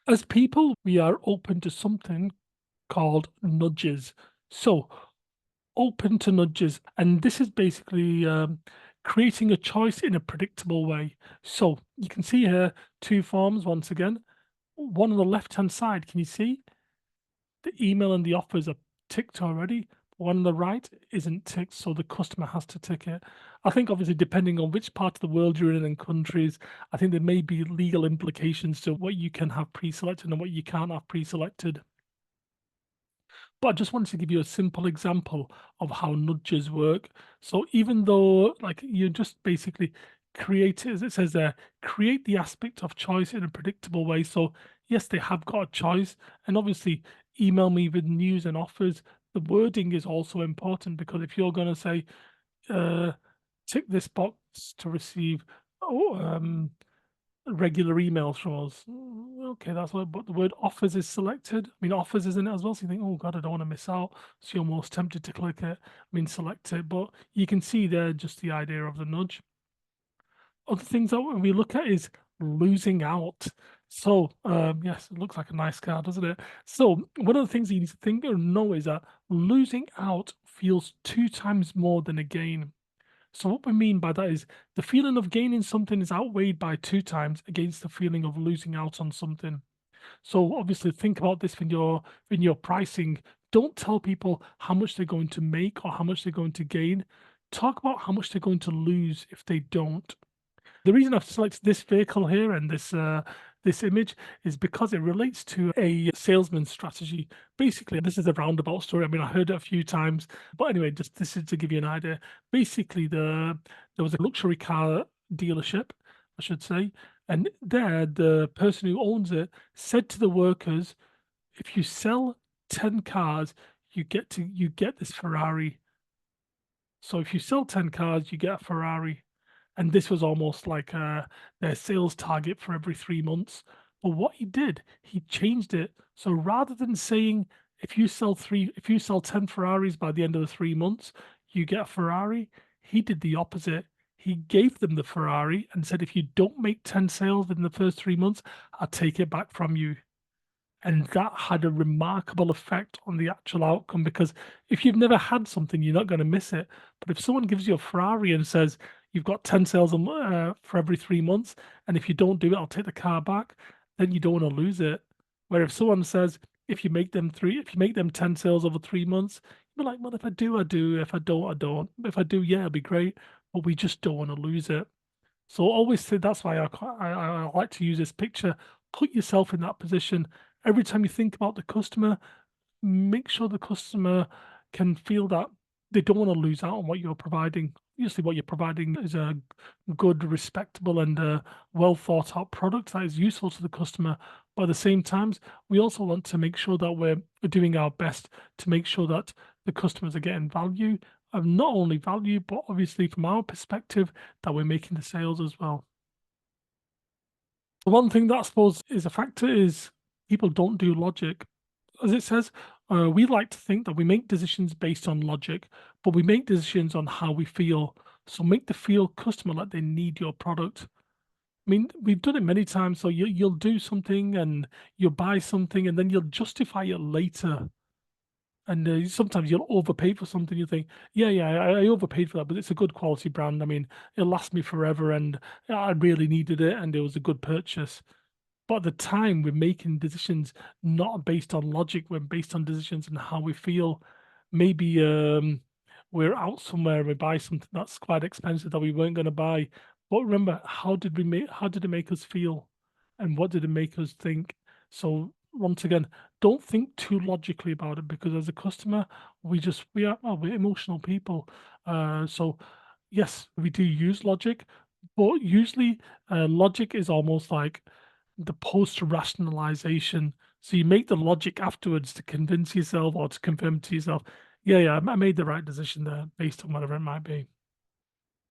As people, we are open to something called nudges. So, open to nudges, and this is basically creating a choice in a predictable way. So, you can see here two forms once again. One on the left hand side, can you see the email and the offers are ticked already? One on the right isn't ticked, so the customer has to tick it. I think obviously depending on which part of the world you're in and countries, I think there may be legal implications to what you can have pre-selected and what you can't have pre-selected. But I just wanted to give you a simple example of how nudges work. So even though like you just basically create, as it says there, create the aspect of choice in a predictable way. So yes, they have got a choice, and obviously email me with news and offers. The wording is also important because if you're going to say, uh, tick this box to receive oh, regular emails from us. Okay, that's what, but the word offers is selected. I mean, offers isn't it as well? So you think, oh God, I don't want to miss out. So you're most tempted to click it, I mean, select it. But you can see there just the idea of the nudge. Other things that we look at is losing out. So, yes, it looks like a nice car, doesn't it? So, one of the things you need to think or know is that losing out feels two times more than a gain. So what we mean by that is the feeling of gaining something is outweighed by two times against the feeling of losing out on something. So obviously think about this when you're pricing. Don't tell people how much they're going to make or how much they're going to gain. Talk about how much they're going to lose if they don't. The reason I've selected this vehicle here and this image is because it relates to a salesman's strategy. Basically, this is a roundabout story. I mean, I heard it a few times, but anyway, just this is to give you an idea. Basically, there was a luxury car dealership, I should say, and there the person who owns it said to the workers, "If you sell 10 cars, you get this Ferrari. So if you sell 10 cars, you get a Ferrari." And this was almost like their sales target for every 3 months. But what he did, he changed it. So rather than saying if you sell 10 Ferraris by the end of the 3 months, you get a Ferrari, he did the opposite. He gave them the Ferrari and said, if you don't make 10 sales in the first 3 months, I'll take it back from you. And that had a remarkable effect on the actual outcome because if you've never had something, you're not going to miss it. But if someone gives you a Ferrari and says, you've got 10 sales for every 3 months, and if you don't do it, I'll take the car back, then you don't want to lose it. Where if someone says, if you make them 10 sales over 3 months, you're like, well, if I do, I do. If I don't, I don't. If I do, yeah, it'll be great. But we just don't want to lose it. So always say that's why I like to use this picture. Put yourself in that position. Every time you think about the customer, make sure the customer can feel that they don't want to lose out on what you're providing. Obviously, what you're providing is a good, respectable, and well thought out product that is useful to the customer. But at the same times, we also want to make sure that we're doing our best to make sure that the customers are getting value, of not only value, but obviously from our perspective, that we're making the sales as well. The one thing that I suppose is a factor is people don't do logic. As it says, we like to think that we make decisions based on logic, but we make decisions on how we feel. So make the feel customer like they need your product. I mean, we've done it many times. So you'll do something and you'll buy something and then you'll justify it later. And sometimes you'll overpay for something. You think, yeah, yeah, I overpaid for that, but it's a good quality brand. I mean, it'll last me forever, and I really needed it, and it was a good purchase. But at the time, we're making decisions not based on logic, we're based on decisions and how we feel. Maybe we're out somewhere and we buy something that's quite expensive that we weren't going to buy. But remember, how did it make us feel? And what did it make us think? So once again, don't think too logically about it because as a customer, we're emotional people. So yes, we do use logic, but usually logic is almost like the post rationalization. So you make the logic afterwards to convince yourself or to confirm to yourself, yeah, yeah, I made the right decision there based on whatever it might be.